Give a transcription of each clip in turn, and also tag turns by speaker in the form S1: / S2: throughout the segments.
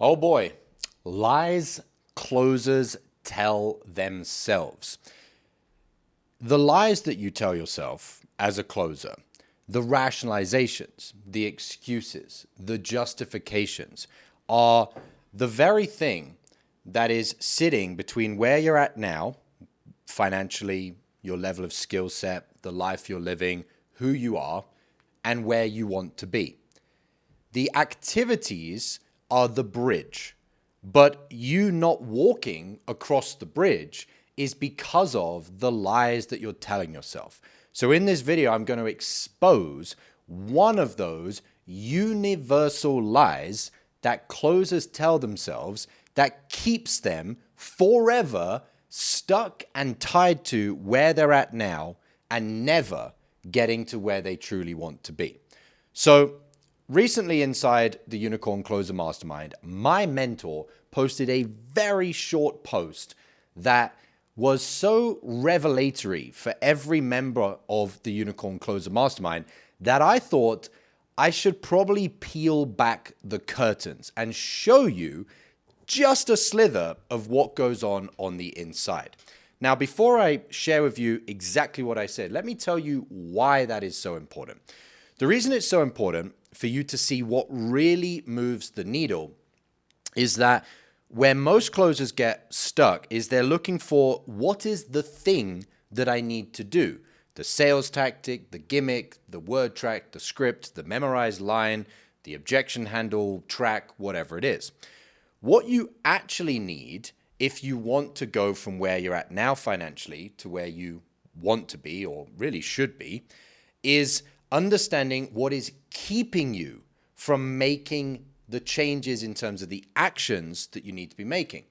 S1: Oh boy, lies closers tell themselves. The lies that you tell yourself as a closer, the rationalizations, the excuses, the justifications are the very thing that is sitting between where you're at now, financially, your level of skill set, the life you're living, who you are, and where you want to be. The activities are the bridge, but you not walking across the bridge is because of the lies that you're telling yourself. So in this video, I'm going to expose one of those universal lies that closers tell themselves that keeps them forever stuck and tied to where they're at now and never getting to where they truly want to be. So recently inside the Unicorn Closer Mastermind, my mentor posted a very short post that was so revelatory for every member of the Unicorn Closer Mastermind that I thought I should probably peel back the curtains and show you just a slither of what goes on the inside. Now, before I share with you exactly what I said, let me tell you why that is so important. The reason it's so important for you to see what really moves the needle is that where most closers get stuck is they're looking for what is the thing that I need to do. The sales tactic, the gimmick, the word track, the script, the memorized line, the objection handle track, whatever it is. What you actually need if you want to go from where you're at now financially to where you want to be or really should be is understanding what is keeping you from making the changes in terms of the actions that you need to be making.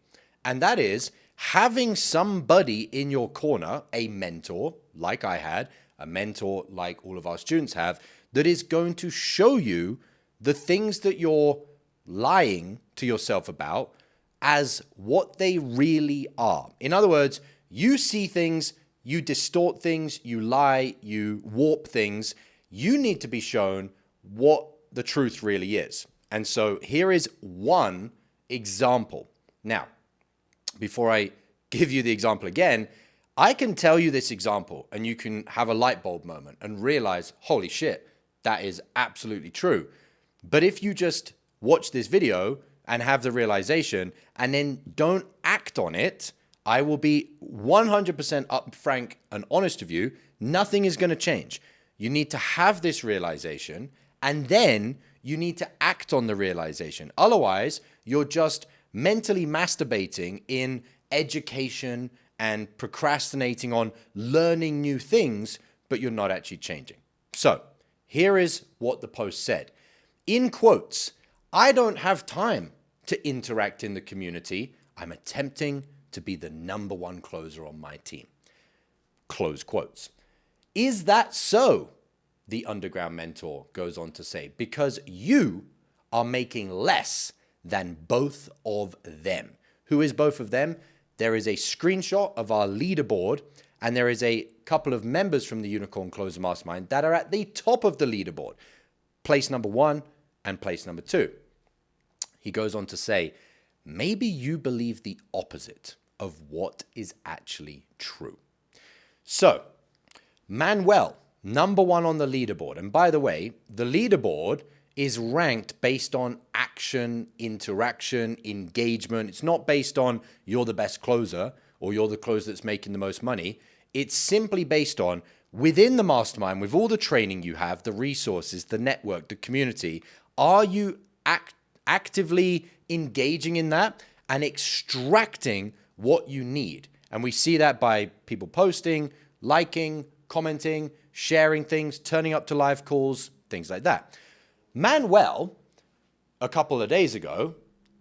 S1: And that is having somebody in your corner, a mentor like I had, a mentor like all of our students have, that is going to show you the things that you're lying to yourself about as what they really are. In other words, you see things, you distort things, you lie, you warp things. You need to be shown what the truth really is. And so here is one example. Now, before I give you the example again, I can tell you this example and you can have a light bulb moment and realize, holy shit, that is absolutely true. But if you just watch this video and have the realization and then don't act on it, I will be 100% upfront and honest with you, nothing is going to change. You need to have this realization and then you need to act on the realization. Otherwise, you're just mentally masturbating in education and procrastinating on learning new things, but you're not actually changing. So here is what the post said. In quotes, I don't have time to interact in the community. I'm attempting to be the number one closer on my team. Close quotes. Is that so? The underground mentor goes on to say, because you are making less than both of them. Who is both of them? There is a screenshot of our leaderboard, and there is a couple of members from the Unicorn Closer Mastermind that are at the top of the leaderboard, place number 1 and place number 2. He goes on to say, maybe you believe the opposite of what is actually true. So, Manuel, number 1 on the leaderboard. And by the way, the leaderboard is ranked based on action, interaction, engagement. It's not based on you're the best closer or you're the closer that's making the most money. It's simply based on within the mastermind, with all the training you have, the resources, the network, the community, are you actively engaging in that and extracting what you need? And we see that by people posting, liking, commenting, sharing things, turning up to live calls, things like that. Manuel, a couple of days ago,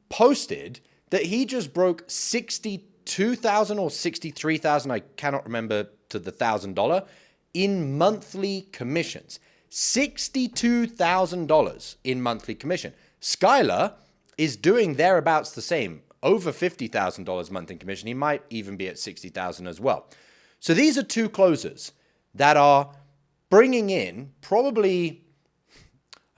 S1: posted that he just broke 62,000 or 63,000, I cannot remember to the $1,000, in monthly commissions. $62,000 in monthly commission. Skylar is doing thereabouts the same, over $50,000 monthly commission. He might even be at 60,000 as well. So these are two closers that are bringing in probably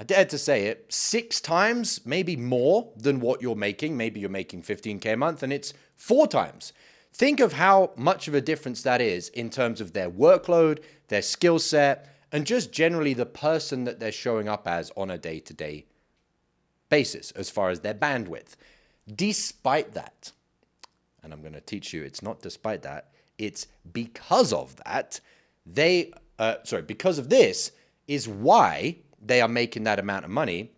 S1: I dare to say it, 6 times, maybe more than what you're making. Maybe you're making 15K a month and it's 4 times. Think of how much of a difference that is in terms of their workload, their skill set, and just generally the person that they're showing up as on a day-to-day basis as far as their bandwidth. Despite that, and I'm going to teach you it's not despite that, it's because of that, because of this is why they are making that amount of money.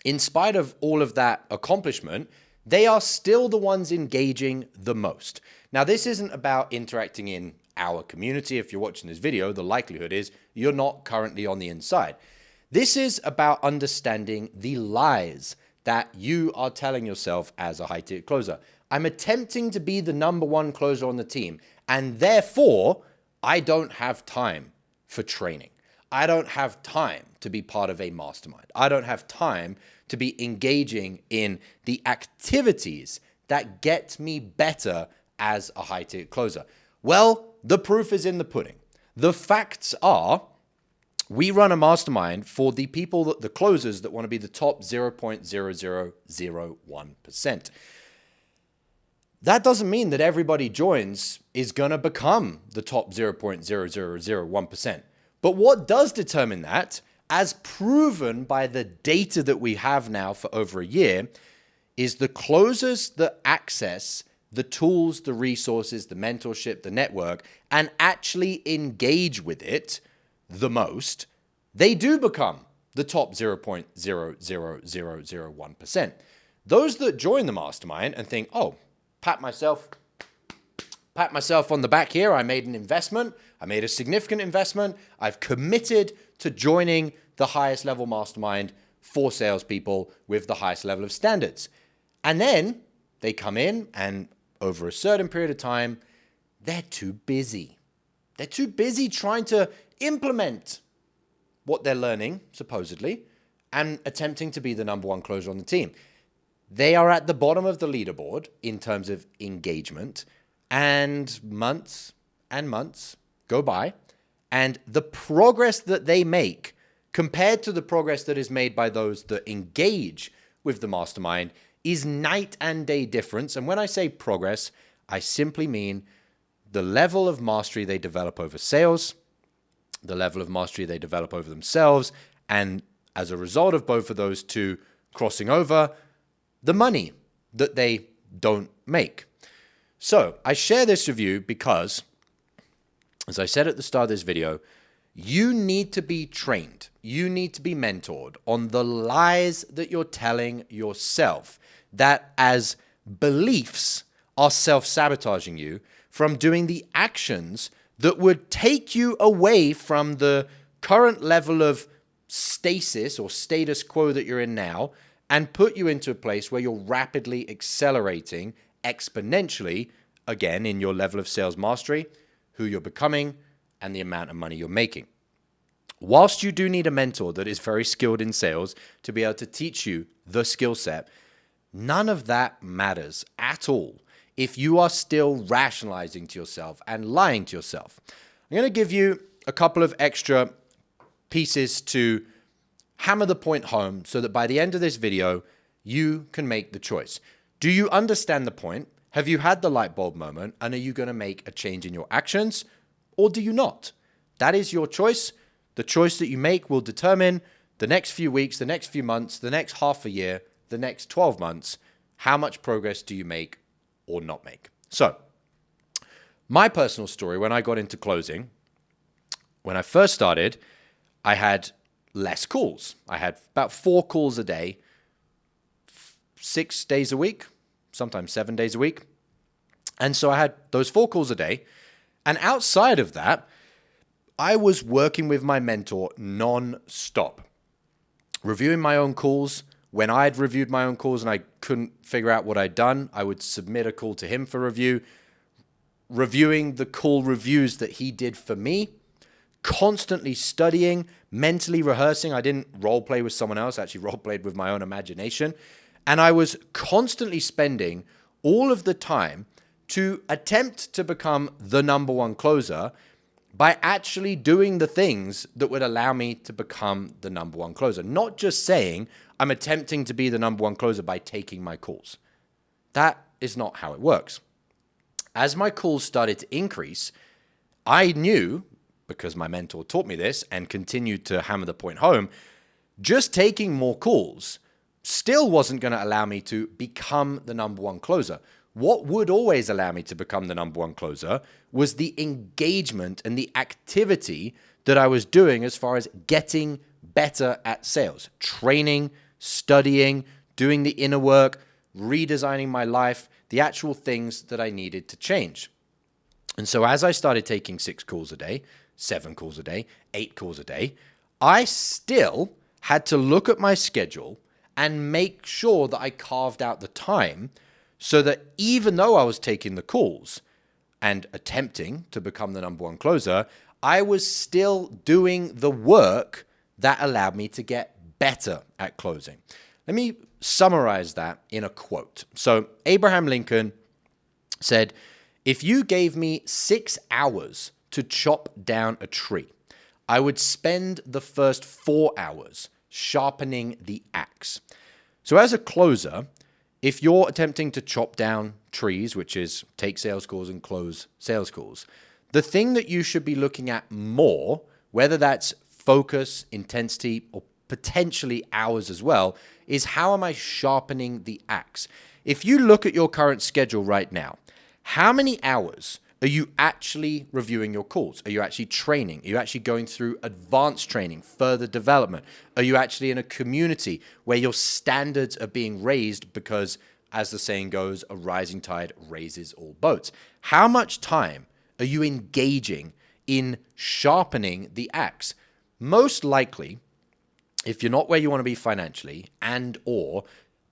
S1: In spite of all of that accomplishment, they are still the ones engaging the most. Now, this isn't about interacting in our community. If you're watching this video, the likelihood is you're not currently on the inside. This is about understanding the lies that you are telling yourself as a high-ticket closer. I'm attempting to be the number one closer on the team, and therefore, I don't have time for training. I don't have time to be part of a mastermind. I don't have time to be engaging in the activities that get me better as a high-ticket closer. Well, the proof is in the pudding. The facts are, we run a mastermind for the people, the closers that want to be the top 0.0001%. That doesn't mean that everybody joins is going to become the top 0.0001%. But what does determine that, as proven by the data that we have now for over a year, is the closers that access the tools, the resources, the mentorship, the network, and actually engage with it the most, they do become the top 0.00001%. Those that join the mastermind and think, oh, pat myself on the back here. I made an investment. I made a significant investment. I've committed to joining the highest level mastermind for salespeople with the highest level of standards. And then they come in and over a certain period of time, they're too busy. They're too busy trying to implement what they're learning, supposedly, and attempting to be the number one closer on the team. They are at the bottom of the leaderboard in terms of engagement, and months go by, and the progress that they make compared to the progress that is made by those that engage with the mastermind is night and day difference. And when I say progress, I simply mean the level of mastery they develop over sales, the level of mastery they develop over themselves, and as a result of both of those two crossing over, the money that they don't make. So I share this with you because, as I said at the start of this video, you need to be trained. You need to be mentored on the lies that you're telling yourself that as beliefs are self-sabotaging you from doing the actions that would take you away from the current level of stasis or status quo that you're in now and put you into a place where you're rapidly accelerating exponentially, again, in your level of sales mastery, who you're becoming, and the amount of money you're making. Whilst you do need a mentor that is very skilled in sales to be able to teach you the skill set, none of that matters at all if you are still rationalizing to yourself and lying to yourself. I'm going to give you a couple of extra pieces to hammer the point home so that by the end of this video, you can make the choice. Do you understand the point? Have you had the light bulb moment? And are you going to make a change in your actions, or do you not? That is your choice. The choice that you make will determine the next few weeks, the next few months, the next half a year, the next 12 months. How much progress do you make or not make? So, my personal story, when I got into closing, when I first started, I had less calls. I had about 4 calls a day, 6 days a week, sometimes 7 days a week. And so I had those 4 calls a day. And outside of that, I was working with my mentor non-stop, reviewing my own calls. When I'd reviewed my own calls and I couldn't figure out what I'd done, I would submit a call to him for review, reviewing the call reviews that he did for me, constantly studying, mentally rehearsing. I didn't role play with someone else, I actually role played with my own imagination. And I was constantly spending all of the time to attempt to become the number one closer by actually doing the things that would allow me to become the number one closer. Not just saying I'm attempting to be the number one closer by taking my calls. That is not how it works. As my calls started to increase, I knew, because my mentor taught me this and continued to hammer the point home, just taking more calls still wasn't going to allow me to become the number one closer. What would always allow me to become the number one closer was the engagement and the activity that I was doing as far as getting better at sales, training, studying, doing the inner work, redesigning my life, the actual things that I needed to change. And so as I started taking 6 calls a day, 7 calls a day, 8 calls a day, I still had to look at my schedule and make sure that I carved out the time so that even though I was taking the calls and attempting to become the number one closer, I was still doing the work that allowed me to get better at closing. Let me summarize that in a quote. So Abraham Lincoln said, "If you gave me 6 hours to chop down a tree, I would spend the first 4 hours sharpening the axe." So as a closer, if you're attempting to chop down trees, which is take sales calls and close sales calls, the thing that you should be looking at more, whether that's focus, intensity, or potentially hours as well, is how am I sharpening the axe? If you look at your current schedule right now, how many hours are you actually reviewing your calls? Are you actually training? Are you actually going through advanced training, further development? Are you actually in a community where your standards are being raised because, as the saying goes, a rising tide raises all boats? How much time are you engaging in sharpening the axe? Most likely, if you're not where you want to be financially, and or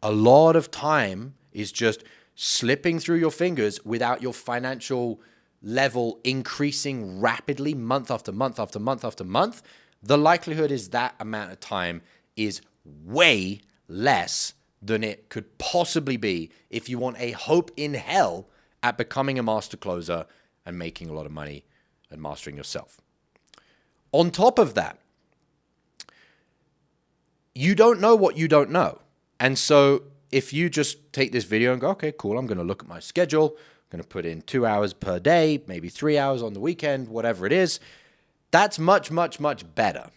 S1: a lot of time is just slipping through your fingers without your financial level increasing rapidly month after month after month after month, the likelihood is that amount of time is way less than it could possibly be if you want a hope in hell at becoming a master closer and making a lot of money and mastering yourself. On top of that, you don't know what you don't know. And so if you just take this video and go, okay, cool, I'm going to look at my schedule, I'm going to put in 2 hours per day, maybe 3 hours on the weekend, whatever it is, that's much, much, much better.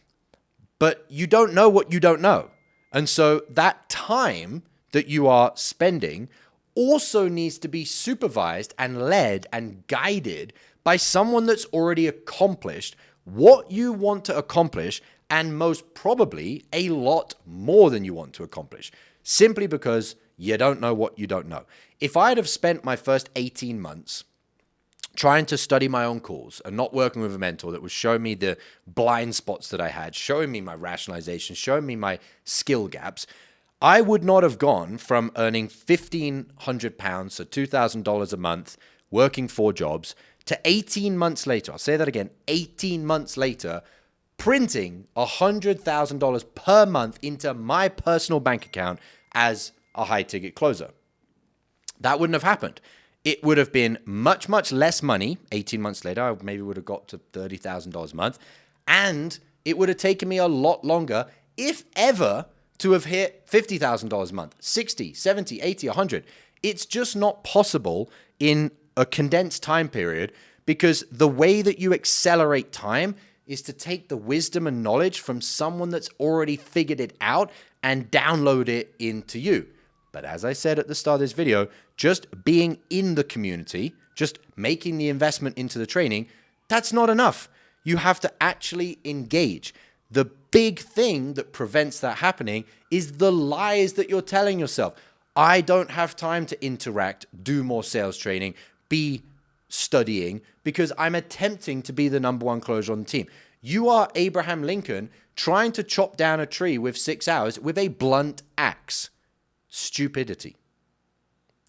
S1: But you don't know what you don't know. And so that time that you are spending also needs to be supervised and led and guided by someone that's already accomplished what you want to accomplish, and most probably a lot more than you want to accomplish, simply because you don't know what you don't know. If I'd have spent my first 18 months trying to study my own calls and not working with a mentor that was showing me the blind spots that I had, showing me my rationalization, showing me my skill gaps, I would not have gone from earning £1,500, so $2,000 a month, working 4 jobs, to 18 months later, I'll say that again, 18 months later, printing $100,000 per month into my personal bank account as a high-ticket closer. That wouldn't have happened. It would have been much, much less money. 18 months later, I maybe would have got to $30,000 a month. And it would have taken me a lot longer, if ever, to have hit $50,000 a month, 60, 70, 80, 100. It's just not possible in a condensed time period, because the way that you accelerate time is to take the wisdom and knowledge from someone that's already figured it out and download it into you. But as I said at the start of this video, just being in the community, just making the investment into the training, that's not enough. You have to actually engage. The big thing that prevents that happening is the lies that you're telling yourself. I don't have time to interact, do more sales training, be studying, because I'm attempting to be the number one closer on the team. You are Abraham Lincoln trying to chop down a tree with 6 hours with a blunt axe. Stupidity.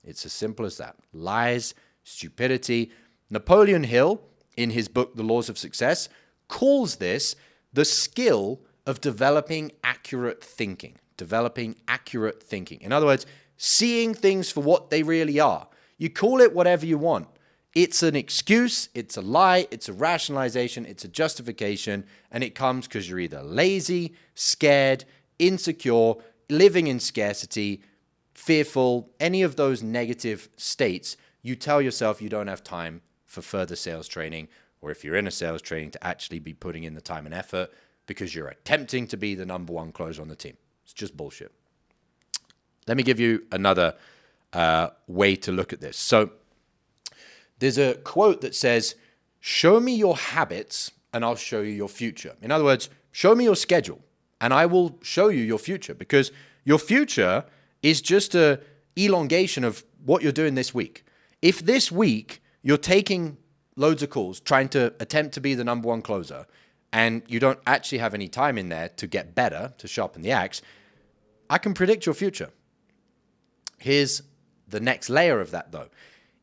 S1: It's as simple as that. Lies, stupidity. Napoleon Hill, in his book, The Laws of Success, calls this the skill of developing accurate thinking. Developing accurate thinking. In other words, seeing things for what they really are. You call it whatever you want. It's an excuse, it's a lie, it's a rationalization, it's a justification, and it comes because you're either lazy, scared, insecure, living in scarcity, fearful, any of those negative states. You tell yourself you don't have time for further sales training, or if you're in a sales training, to actually be putting in the time and effort because you're attempting to be the number one closer on the team. It's just bullshit. Let me give you another way to look at this. So there's a quote that says, show me your habits and I'll show you your future. In other words, show me your schedule and I will show you your future, because your future is just a elongation of what you're doing this week. If this week you're taking loads of calls, trying to attempt to be the number one closer, and you don't actually have any time in there to get better, to sharpen the axe, I can predict your future. Here's the next layer of that though.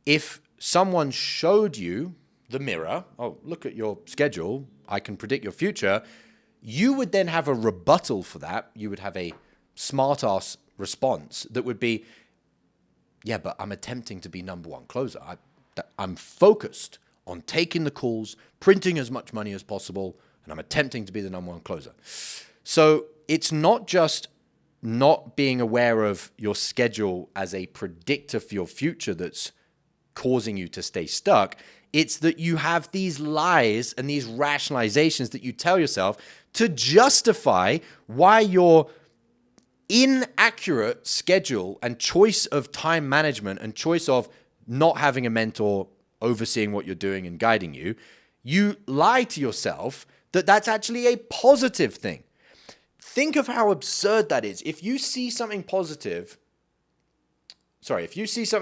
S1: If someone showed you the mirror, oh, look at your schedule, I can predict your future, you would then have a rebuttal for that. You would have a smart-ass response that would be, yeah, but I'm attempting to be number one closer. I'm focused on taking the calls, printing as much money as possible, and I'm attempting to be the number one closer. So it's not just not being aware of your schedule as a predictor for your future that's causing you to stay stuck. It's that you have these lies and these rationalizations that you tell yourself to justify why your inaccurate schedule and choice of time management and choice of not having a mentor overseeing what you're doing and guiding you, you lie to yourself that that's actually a positive thing. Think of how absurd that is. If you see something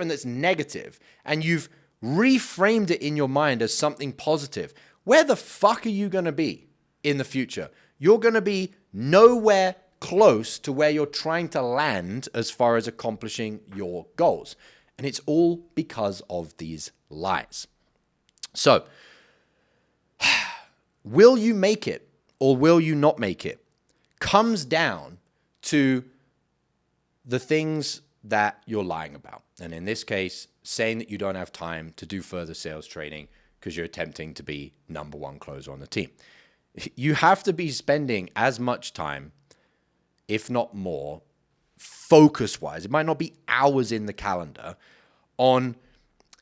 S1: that's negative and you've reframed it in your mind as something positive, where the fuck are you going to be in the future? You're going to be nowhere close to where you're trying to land as far as accomplishing your goals. And it's all because of these lies. So, will you make it or will you not make it? Comes down to the things that you're lying about. And in this case, saying that you don't have time to do further sales training because you're attempting to be number one closer on the team. You have to be spending as much time, if not more, focus-wise, it might not be hours in the calendar, on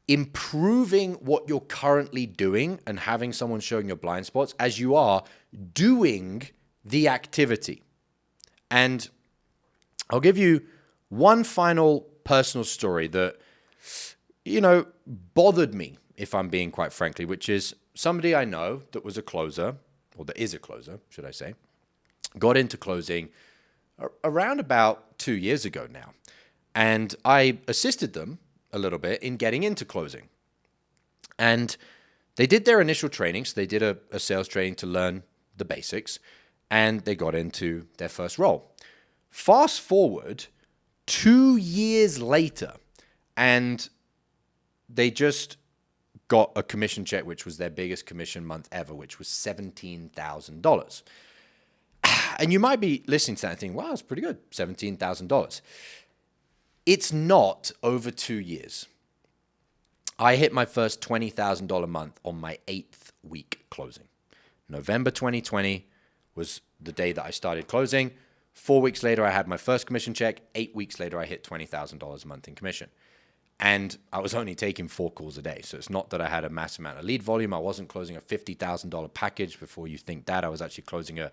S1: improving what you're currently doing and having someone showing your blind spots as you are doing the activity. And I'll give you one final personal story that, bothered me, if I'm being quite frankly, which is somebody I know that was a closer, or that is a closer, should I say, got into closing around about 2 years ago now. And I assisted them a little bit in getting into closing. And they did their initial training. So they did a sales training to learn the basics, and they got into their first role. Fast forward 2 years later, and they just got a commission check, which was their biggest commission month ever, which was $17,000. And you might be listening to that and thinking, wow, that's pretty good, $17,000. It's not over 2 years. I hit my first $20,000 month on my 8th week closing. November 2020 was the day that I started closing. 4 weeks later, I had my first commission check. 8 weeks later, I hit $20,000 a month in commission. And I was only taking 4 calls a day. So it's not that I had a massive amount of lead volume. I wasn't closing a $50,000 package. Before you think that, I was actually closing a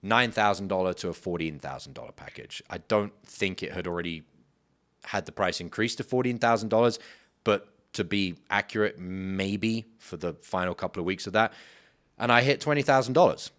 S1: $9,000 to a $14,000 package. I don't think it had already had the price increased to $14,000, but to be accurate, maybe for the final couple of weeks of that. And I hit $20,000.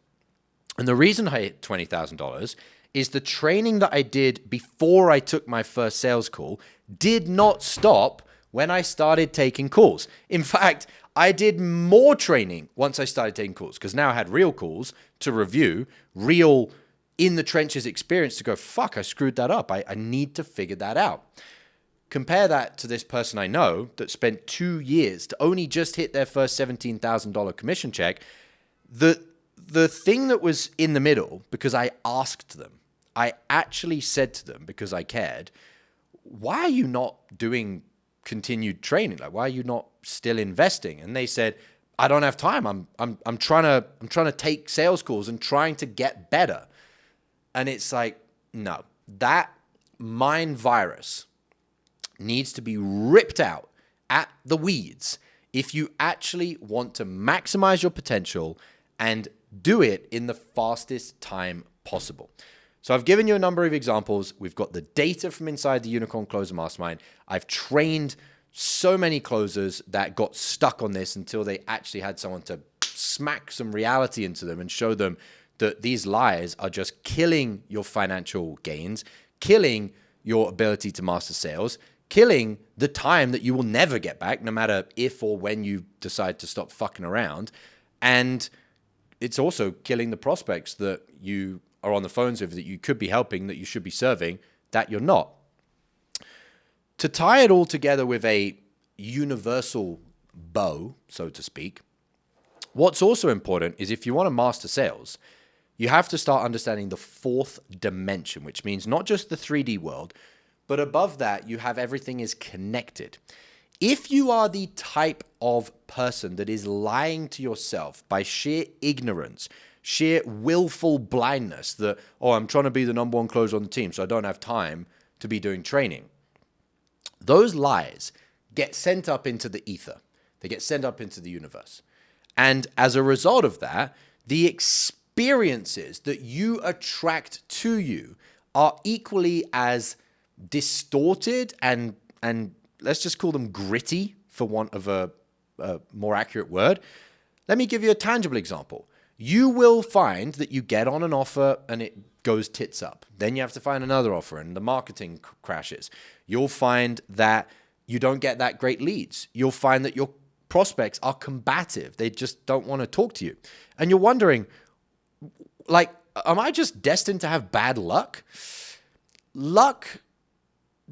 S1: And the reason I hit $20,000 is the training that I did before I took my first sales call did not stop when I started taking calls. In fact, I did more training once I started taking calls, because now I had real calls to review, real in the trenches experience to go, fuck, I screwed that up. I need to figure that out. Compare that to this person I know that spent 2 years to only just hit their first $17,000 commission check. The thing that was in the middle, because I asked them, I actually said to them, because I cared, why are you not doing continued training? Like, why are you not still investing? And they said, I don't have time. I'm trying to take sales calls and trying to get better. And it's like, no, that mind virus needs to be ripped out at the weeds if you actually want to maximize your potential and do it in the fastest time possible. So I've given you a number of examples. We've got the data from inside the Unicorn Closer Mastermind. I've trained so many closers that got stuck on this until they actually had someone to smack some reality into them and show them that these lies are just killing your financial gains, killing your ability to master sales, killing the time that you will never get back, no matter if or when you decide to stop fucking around. And it's also killing the prospects that you are on the phones with, that you could be helping, that you should be serving, that you're not. To tie it all together with a universal bow, so to speak, what's also important is if you want to master sales, you have to start understanding the fourth dimension, which means not just the 3D world, but above that, you have everything is connected. If you are the type of person that is lying to yourself by sheer ignorance, sheer willful blindness that, oh, I'm trying to be the number one closer on the team, so I don't have time to be doing training, those lies get sent up into the ether. They get sent up into the universe. And as a result of that, the experiences that you attract to you are equally as distorted and let's just call them gritty, for want of a more accurate word. Let me give you a tangible example. You will find that you get on an offer and it goes tits up. Then you have to find another offer and the marketing crashes. You'll find that you don't get that great leads. You'll find that your prospects are combative. They just don't want to talk to you. And you're wondering, like, am I just destined to have bad luck? Luck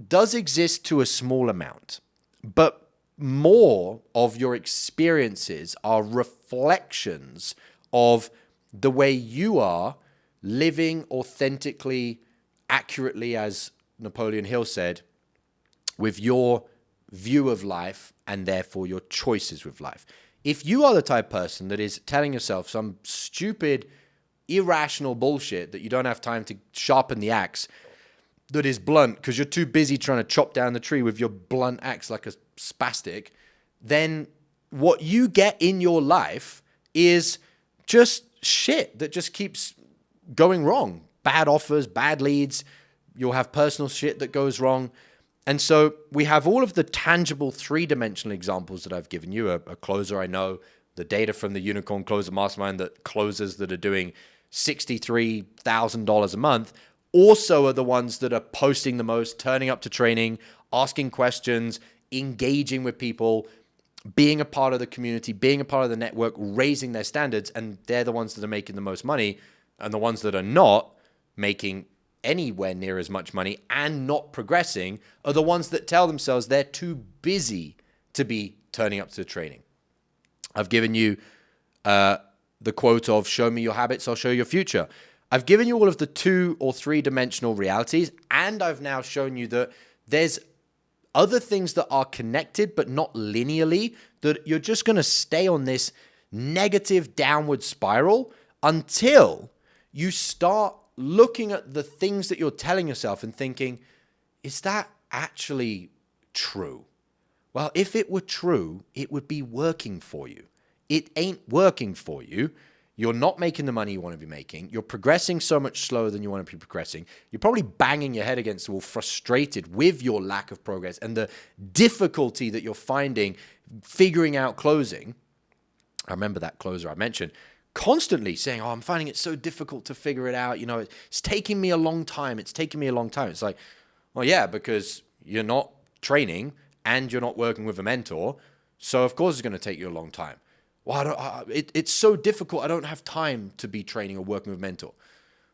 S1: does exist to a small amount, but more of your experiences are reflections of the way you are living authentically, accurately, as Napoleon Hill said, with your view of life and therefore your choices with life. If you are the type of person that is telling yourself some stupid, irrational bullshit that you don't have time to sharpen the axe, that is blunt because you're too busy trying to chop down the tree with your blunt axe like a spastic, then what you get in your life is just shit that just keeps going wrong. Bad offers, bad leads. You'll have personal shit that goes wrong. And so we have all of the tangible three-dimensional examples that I've given you. A closer I know, the data from the Unicorn Closer Mastermind, that closers that are doing $63,000 a month also are the ones that are posting the most, turning up to training, asking questions, engaging with people, being a part of the community, being a part of the network, raising their standards, and they're the ones that are making the most money. And the ones that are not making anywhere near as much money and not progressing are the ones that tell themselves they're too busy to be turning up to the training. I've given you the quote of, show me your habits, I'll show you your future. I've given you all of the 2 or 3 dimensional realities, and I've now shown you that there's other things that are connected, but not linearly, that you're just going to stay on this negative downward spiral until you start looking at the things that you're telling yourself and thinking, is that actually true? Well, if it were true, it would be working for you. It ain't working for you. You're not making the money you want to be making. You're progressing so much slower than you want to be progressing. You're probably banging your head against the wall, frustrated with your lack of progress and the difficulty that you're finding figuring out closing. I remember that closer I mentioned, constantly saying, oh, I'm finding it so difficult to figure it out. You know, it's taking me a long time. It's taking me a long time. It's like, well, yeah, because you're not training and you're not working with a mentor. So of course it's going to take you a long time. Well, it's so difficult. I don't have time to be training or working with a mentor.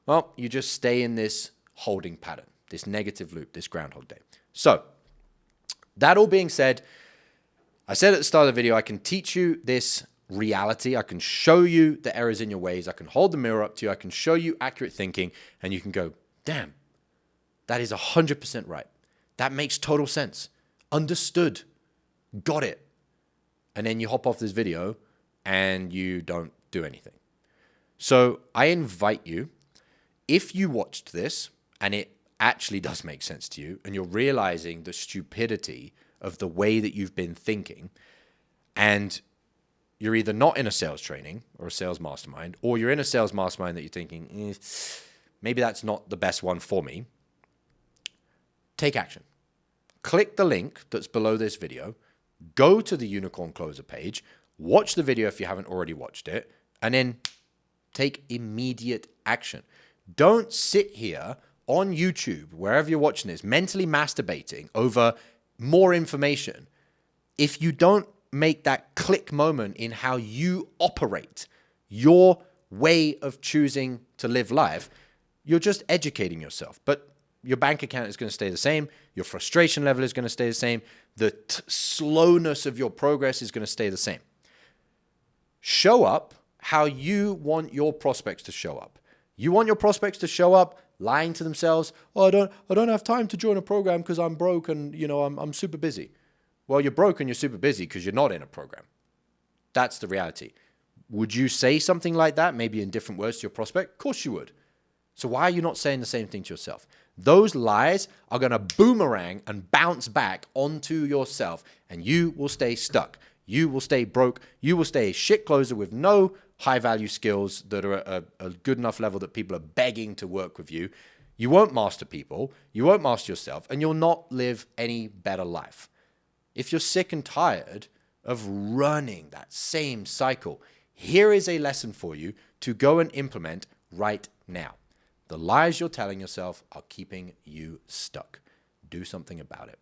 S1: Well, you just stay in this holding pattern, this negative loop, this Groundhog Day. So that all being said, I said at the start of the video, I can teach you this reality. I can show you the errors in your ways. I can hold the mirror up to you. I can show you accurate thinking, and you can go, damn, that is 100% right. That makes total sense. Understood. Got it. and then you hop off this video and you don't do anything. So I invite you, if you watched this and it actually does make sense to you and you're realizing the stupidity of the way that you've been thinking, and you're either not in a sales training or a sales mastermind, or you're in a sales mastermind that you're thinking, maybe that's not the best one for me, take action. Click the link that's below this video, go to the Unicorn Closer page, watch the video if you haven't already watched it, and then take immediate action. Don't sit here on YouTube, wherever you're watching this, mentally masturbating over more information. If you don't make that click moment in how you operate, your way of choosing to live life, you're just educating yourself. But your bank account is going to stay the same. Your frustration level is going to stay the same. The slowness of your progress is going to stay the same. Show up how you want your prospects to show up. You want your prospects to show up lying to themselves. Oh, I don't have time to join a program because I'm broke and I'm super busy. Well, you're broke and you're super busy because you're not in a program. That's the reality. Would you say something like that, maybe in different words to your prospect? Of course you would. So why are you not saying the same thing to yourself? Those lies are going to boomerang and bounce back onto yourself, and you will stay stuck. You will stay broke. You will stay a shit closer with no high-value skills that are at a good enough level that people are begging to work with you. You won't master people. You won't master yourself, and you'll not live any better life. If you're sick and tired of running that same cycle, here is a lesson for you to go and implement right now. The lies you're telling yourself are keeping you stuck. Do something about it.